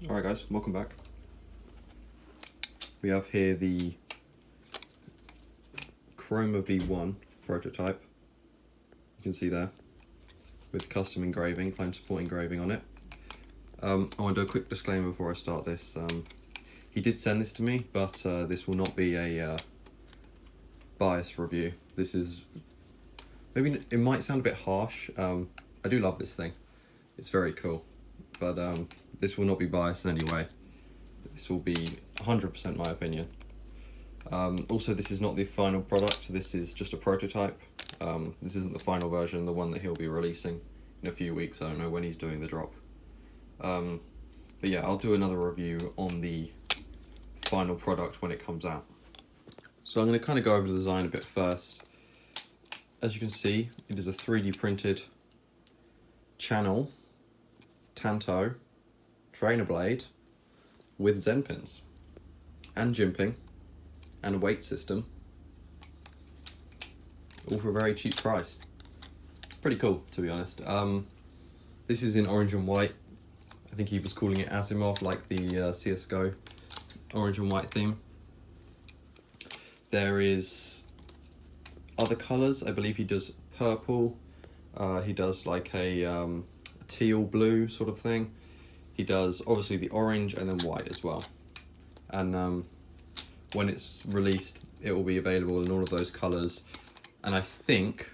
Alright guys, welcome back. We have here the Chroma V1 prototype. You can see there, with custom engraving, clone support engraving on it. I want to do a quick disclaimer before I start this. He did send this to me, but this will not be a bias review. This is, maybe it might sound a bit harsh. I do love this thing. It's very cool, but this will not be biased in any way. This will be 100% my opinion. Also, this is not the final product. This is just a prototype. This isn't the final version, the one that he'll be releasing in a few weeks. I don't know when he's doing the drop. But yeah, I'll do another review on the final product when it comes out. So I'm going to kind of go over the design a bit first. As you can see, it is a 3D printed channel, tanto, trainer blade with Zen pins and jimping and a weight system, all for a very cheap price. Pretty cool, to be honest. This is in orange and white. I think he was calling it Asimov, like the CSGO orange and white theme. There is other colours. I believe he does purple. He does like a teal blue sort of thing. He does obviously the orange and then white as well. And when it's released, it will be available in all of those colours. And I think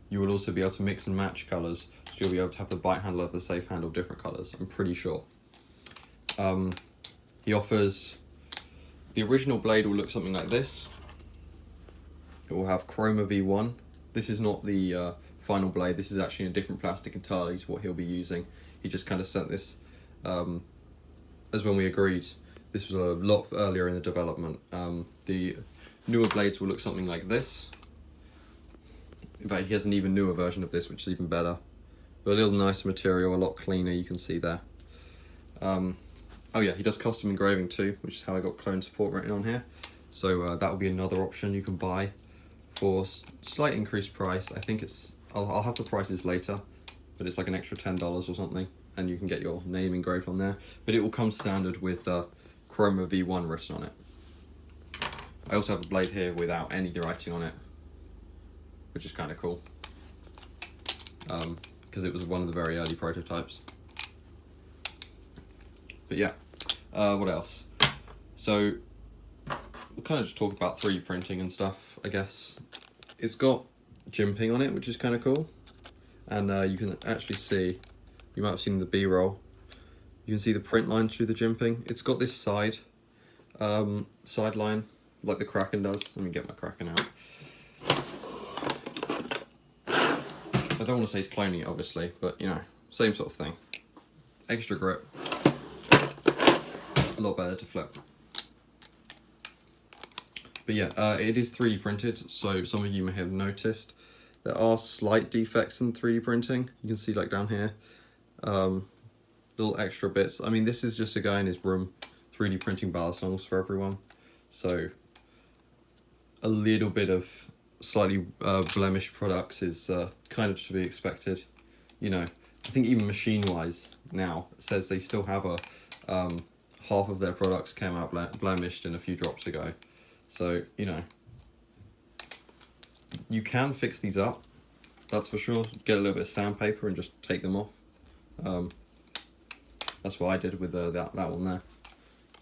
you will also be able to mix and match colours. So you'll be able to have the bite handle of the safe handle different colours, I'm pretty sure. He offers, the original blade will look something like this. It will have Chroma V1. This is not the final blade. This is actually a different plastic entirely to what he'll be using. He just kind of sent this as when we agreed. This was a lot earlier in the development. The newer blades will look something like this. In fact, he has an even newer version of this, which is even better. But a little nicer material, a lot cleaner, you can see there. Oh yeah, he does custom engraving too, which is how I got clone support written on here. So that will be another option you can buy for slight increased price. I think it's, I'll have the prices later, but it's like an extra $10 or something, and you can get your name engraved on there. But it will come standard with Chroma V1 written on it. I also have a blade here without any writing on it, which is kind of cool, because it was one of the very early prototypes. But yeah, what else? So we'll kind of just talk about 3D printing and stuff, I guess. It's got jimping on it, which is kind of cool. And you can actually see, you might have seen the B-roll, you can see the print lines through the jimping. It's got this sideline, like the Kraken does. Let me get my Kraken out. I don't want to say it's cloning it, obviously, but you know, same sort of thing. Extra grip. A lot better to flip. But yeah, it is 3D printed, so some of you may have noticed there are slight defects in 3D printing. You can see like down here, little extra bits. I mean, this is just a guy in his room 3D printing balisongs for everyone. So a little bit of slightly blemished products is kind of to be expected. You know, I think even machine-wise now says they still have a half of their products came out blemished in a few drops ago. So, you know, you can fix these up, that's for sure. Get a little bit of sandpaper and just take them off. That's what I did with that one there.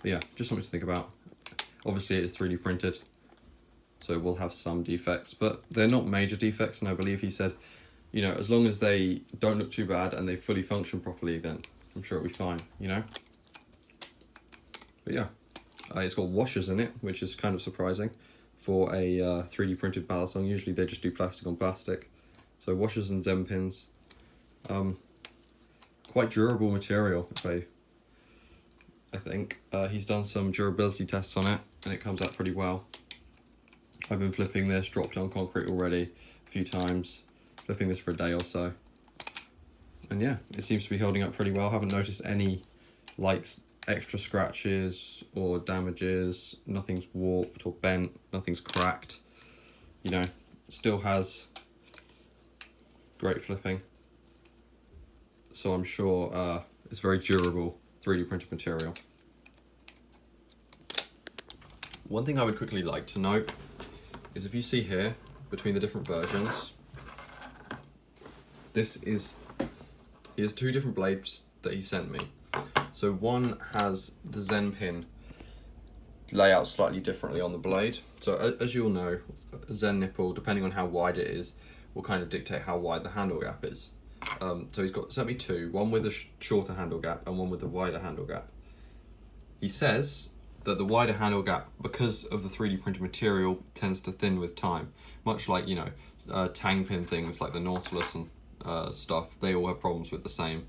But yeah, just something to think about. Obviously it is 3D printed, so we'll have some defects, but they're not major defects, and I believe he said, you know, as long as they don't look too bad and they fully function properly, then I'm sure it'll be fine, you know? But yeah, it's got washers in it, which is kind of surprising for a 3D printed balisong. Usually they just do plastic on plastic. So washers and Zen pins. Quite durable material, I think. He's done some durability tests on it, and it comes out pretty well. I've been flipping this, dropped it on concrete already a few times, flipping this for a day or so. And yeah, it seems to be holding up pretty well. I haven't noticed any like extra scratches or damages. Nothing's warped or bent, nothing's cracked. You know, still has great flipping. So I'm sure it's very durable 3D printed material. One thing I would quickly like to note is if you see here, between the different versions, here's 2 different blades that he sent me. So one has the Zen pin layout slightly differently on the blade. So as you all know, a Zen nipple, depending on how wide it is, will kind of dictate how wide the handle gap is. So he's sent me 2, one with a shorter handle gap and one with a wider handle gap. He says that the wider handle gap, because of the 3D printed material, tends to thin with time. Much like, you know, tang pin things like the Nautilus and stuff, they all have problems with the same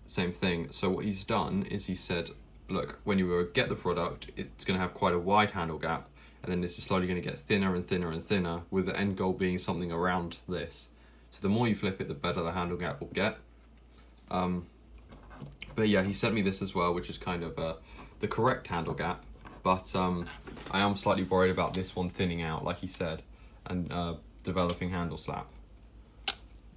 thing. So what he's done is he said, look, when you get the product, it's going to have quite a wide handle gap, and then this is slowly going to get thinner and thinner and thinner, with the end goal being something around this. So the more you flip it, the better the handle gap will get. But yeah, he sent me this as well, which is kind of the correct handle gap, but I am slightly worried about this one thinning out, like he said, and developing handle slap.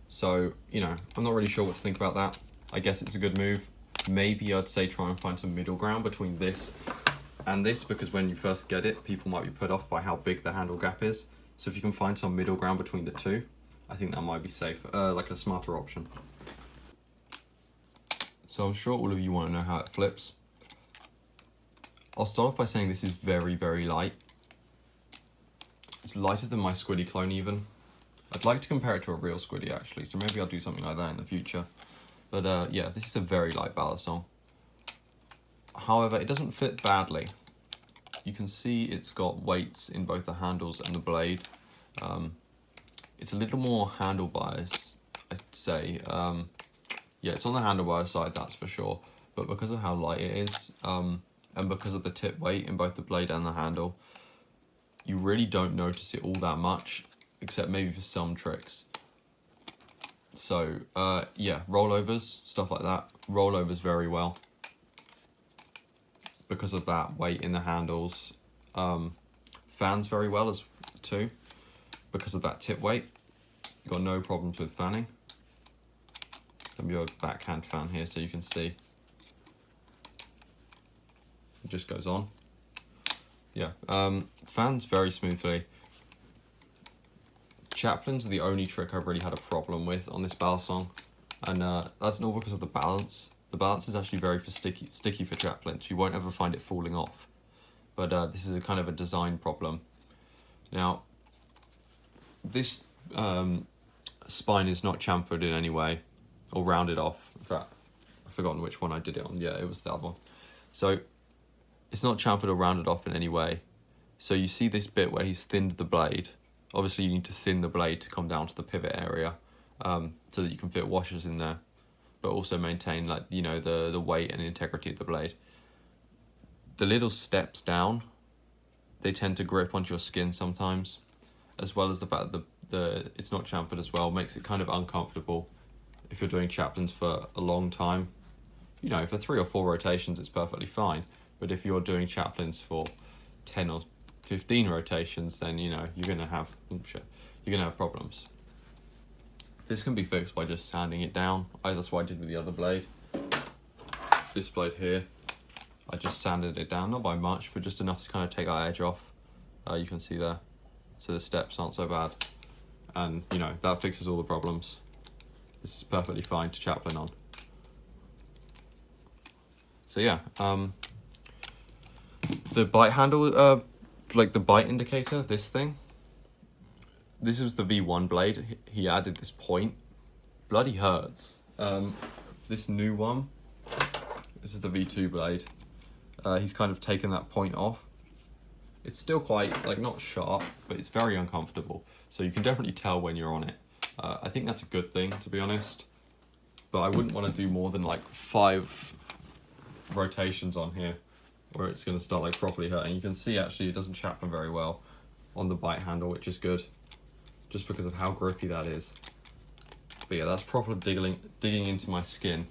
So, you know, I'm not really sure what to think about that. I guess it's a good move. Maybe I'd say try and find some middle ground between this and this, because when you first get it, people might be put off by how big the handle gap is. So if you can find some middle ground between the 2, I think that might be safer, like a smarter option. So I'm sure all of you want to know how it flips. I'll start off by saying this is very, very light. It's lighter than my Squiddy clone even. I'd like to compare it to a real Squiddy actually, so maybe I'll do something like that in the future. But yeah, this is a very light balisong. However, it doesn't fit badly. You can see it's got weights in both the handles and the blade. It's a little more handle bias, I'd say. Yeah, it's on the handlebar side, that's for sure. But because of how light it is, and because of the tip weight in both the blade and the handle, you really don't notice it all that much, except maybe for some tricks. So, yeah, rollovers, stuff like that, rollovers very well. Because of that weight in the handles. Fans very well as too, because of that tip weight. You've got no problems with fanning. Let me do a backhand fan here so you can see. It just goes on. Yeah, fans very smoothly. Chaplains are the only trick I've really had a problem with on this balisong, and that's not because of the balance. The balance is actually very sticky for chaplains. You won't ever find it falling off, but this is a kind of a design problem. Now, this spine is not chamfered in any way or rounded off. In fact, I've forgotten which one I did it on. Yeah, it was the other one. So it's not chamfered or rounded off in any way. So you see this bit where he's thinned the blade. Obviously you need to thin the blade to come down to the pivot area, so that you can fit washers in there, but also maintain, like, you know, the weight and integrity of the blade. The little steps down, they tend to grip onto your skin sometimes, as well as the fact that it's not chamfered as well makes it kind of uncomfortable if you're doing chaplains for a long time. You know, for 3 or 4 rotations it's perfectly fine, but if you're doing chaplains for 10 or 15 rotations, then, you know, you're gonna have problems. This can be fixed by just sanding it down. That's what I did with the other blade. This blade here, I just sanded it down, not by much, but just enough to kind of take that edge off. You can see there, so the steps aren't so bad, and, you know, that fixes all the problems. This is perfectly fine to chaplain on. So yeah, the bite handle, like the bite indicator, this thing, this was the V1 blade. He added this point. Bloody hurts. This new one, this is the V2 blade. He's kind of taken that point off. It's still quite, like, not sharp, but it's very uncomfortable. So you can definitely tell when you're on it. I think that's a good thing, to be honest. But I wouldn't want to do more than like 5 rotations on here, or it's going to start like properly hurting. You can see actually it doesn't chaplain very well on the bite handle, which is good, just because of how grippy that is. But yeah, that's properly digging into my skin,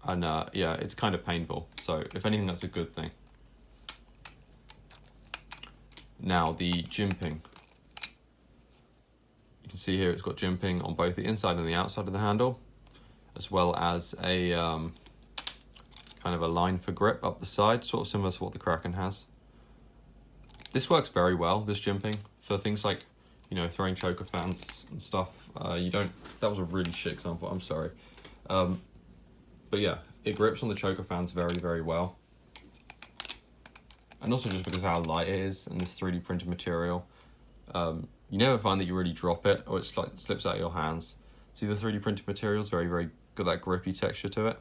and yeah, it's kind of painful. So if anything, that's a good thing. Now the jimping. You can see here it's got jimping on both the inside and the outside of the handle, as well as a kind of a line for grip up the side, sort of similar to what the Kraken has. This works very well, this jimping, for things like, you know, throwing choker fans and stuff. That was a really shit example, I'm sorry. But yeah, it grips on the choker fans very, very well. And also just because of how light it is and this 3D printed material. You never find that you really drop it or it slips out of your hands. See, the 3D printed material is very, very got that grippy texture to it.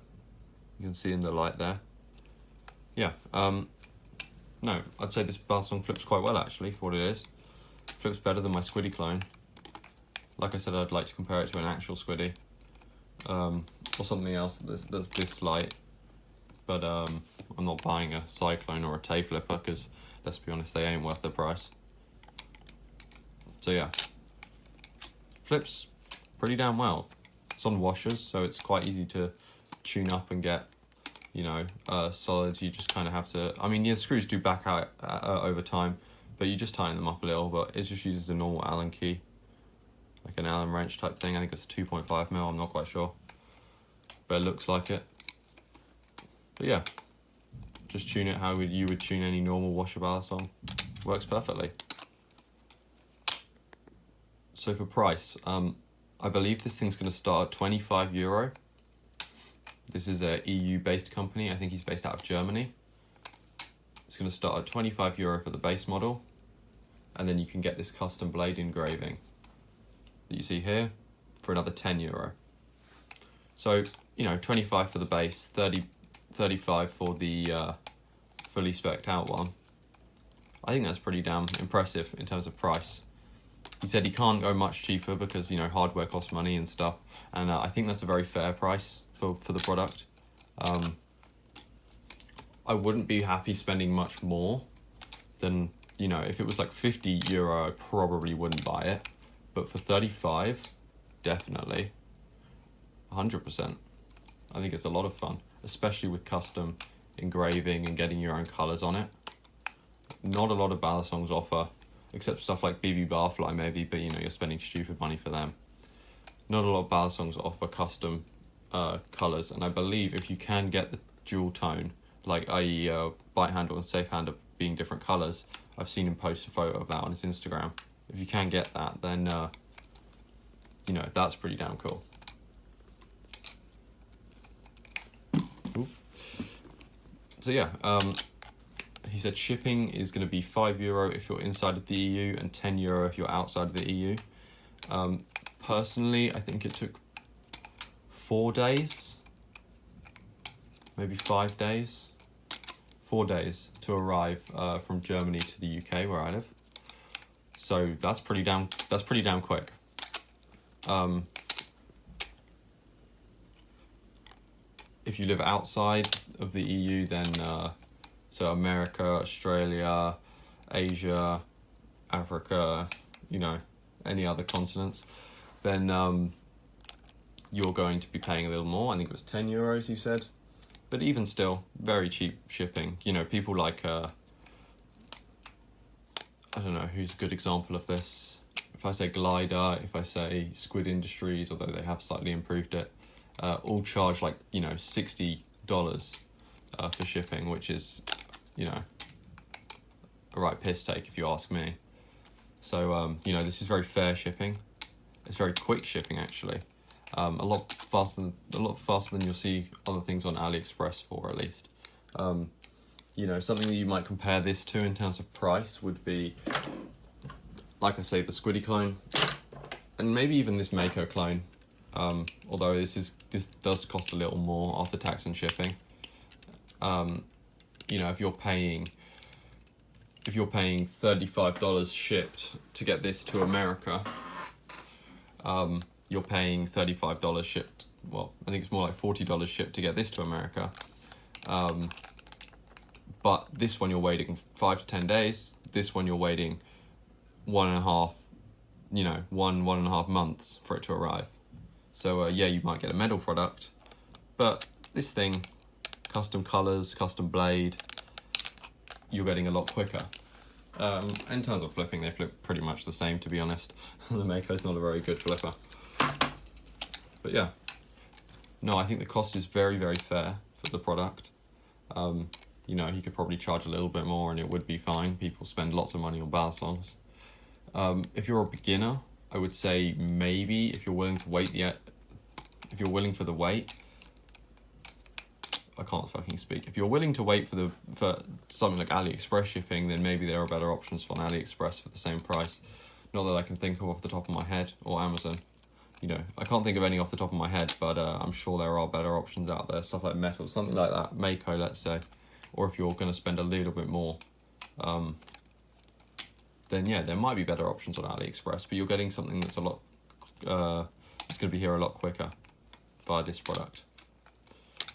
You can see in the light there. Yeah, no, I'd say this balisong flips quite well actually for what it is. Flips better than my squiddy clone. Like I said, I'd like to compare it to an actual squiddy. Or something else that's this light. But I'm not buying a cyclone or a Tay flipper because, let's be honest, they ain't worth the price. So yeah, flips pretty damn well. It's on washers, so it's quite easy to tune up and get, you know, solids. You just kind of have to, I mean, yeah, the screws do back out over time, but you just tighten them up a little, but it just uses a normal Allen key, like an Allen wrench type thing. I think it's 2.5 mil, I'm not quite sure, but it looks like it. But yeah, just tune it how you would tune any normal washer balisong. Works perfectly. So for price, I believe this thing's going to start at €25. This is a EU-based company. I think he's based out of Germany. It's going to start at €25 for the base model, and then you can get this custom blade engraving that you see here for another €10. So, you know, 25 for the base, 35 for the fully spec'd out one. I think that's pretty damn impressive in terms of price. He said he can't go much cheaper because, you know, hardware costs money and stuff, and I think that's a very fair price for the product. I wouldn't be happy spending much more than, you know, if it was like €50, I probably wouldn't buy it, but for 35, definitely, 100%. I think it's a lot of fun, especially with custom engraving and getting your own colours on it. Not a lot of balisongs offer, except stuff like BB Barfly maybe, but you know, you're spending stupid money for them. Not a lot of balisongs offer custom colours, and I believe if you can get the dual tone, like i.e. bite handle and safe handle being different colours, I've seen him post a photo of that on his Instagram. If you can get that, then you know, that's pretty damn cool. Ooh. So yeah, he said shipping is going to be €5 if you're inside of the EU and €10 if you're outside of the EU. Personally, I think it took 4 days, maybe 5 days, 4 days to arrive from Germany to the UK where I live. So that's pretty damn quick. If you live outside of the EU, then so America, Australia, Asia, Africa, you know, any other continents, then you're going to be paying a little more. I think it was €10 you said, but even still, very cheap shipping. You know, people like, I don't know, who's a good example of this? If I say Glider, if I say Squid Industries, although they have slightly improved it, all charge like, you know, $60 for shipping, which is, you know, a right piss take if you ask me. So, you know, this is very fair shipping. It's very quick shipping actually. A lot faster than you'll see other things on AliExpress for, at least. You know, something that you might compare this to in terms of price would be, like I say, the Squiddy clone, and maybe even this Mako clone. Although this does cost a little more after tax and shipping. You know, if you're paying $35 shipped to get this to America, you're paying $35 shipped. Well, I think it's more like $40 shipped to get this to America. But this one you're waiting 5 to 10 days. This one you're waiting 1.5, you know, 1.5 months for it to arrive. So yeah, you might get a metal product, but this thing, custom colors, custom blade, you're getting a lot quicker. In terms of flipping, they flip pretty much the same, to be honest. The Mako's not a very good flipper. But yeah, no, I think the cost is very, very fair for the product. You know, he could probably charge a little bit more and it would be fine. People spend lots of money on balisongs. If you're a beginner, I would say maybe if you're willing to wait if you're willing for the wait, I can't fucking speak. If you're willing to wait for something like AliExpress shipping, then maybe there are better options on AliExpress for the same price. Not that I can think of off the top of my head, or Amazon. You know, I can't think of any off the top of my head, but I'm sure there are better options out there. Stuff like metal, something like that, Mako, let's say. Or if you're going to spend a little bit more, then yeah, there might be better options on AliExpress, but you're getting something that's a lot, it's going to be here a lot quicker via this product.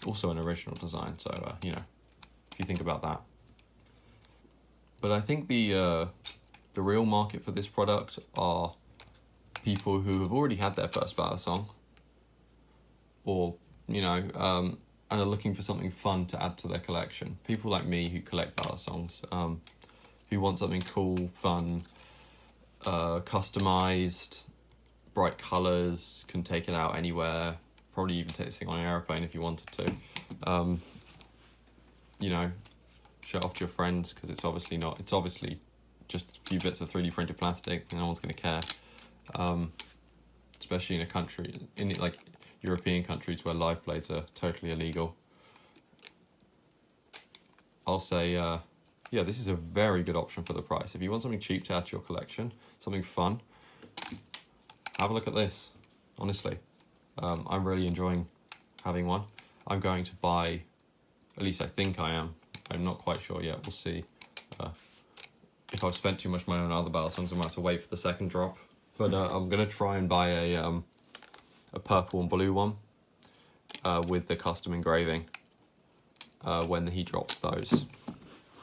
Also an original design, so you know, if you think about that. But I think the real market for this product are people who have already had their first balisong, or you know, and are looking for something fun to add to their collection. People like me who collect balisongs, who want something cool, fun, customized, bright colors, can take it out anywhere. Probably even take this thing on an airplane if you wanted to. You know, show it off to your friends, because it's obviously just a few bits of 3D printed plastic, and no one's going to care. Especially in a country, in like European countries where live blades are totally illegal. I'll say, yeah, this is a very good option for the price. If you want something cheap to add to your collection, something fun, have a look at this, honestly. I'm really enjoying having one. I'm going to buy, at least I think I am. I'm not quite sure yet. We'll see. If I've spent too much money on other balisongs, I might have to wait for the second drop. But I'm going to try and buy a purple and blue one with the custom engraving when he drops those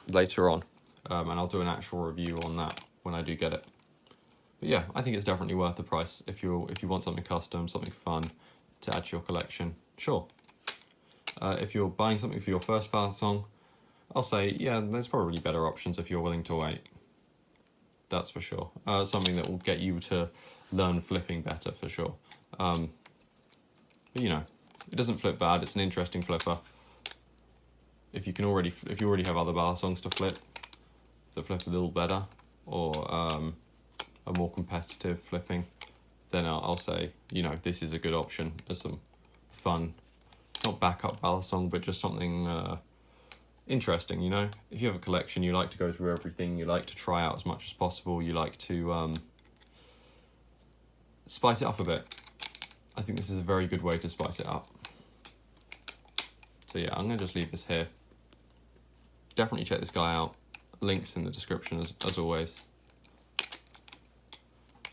later on. And I'll do an actual review on that when I do get it. But yeah, I think it's definitely worth the price if you want something custom, something fun to add to your collection. Sure. If you're buying something for your first balisong, I'll say, yeah, there's probably better options if you're willing to wait. That's for sure. Something that will get you to learn flipping better for sure. But you know, it doesn't flip bad. It's an interesting flipper. If you already have other balisongs to flip that flip a little better, or a more competitive flipping, then I'll say, you know, this is a good option as some fun, not backup balisong, but just something interesting, you know. If you have a collection, you like to go through everything, you like to try out as much as possible, you like to spice it up a bit. I think this is a very good way to spice it up. So yeah, I'm going to just leave this here. Definitely check this guy out. Links in the description as always.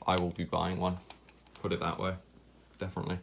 I will be buying one, put it that way, definitely.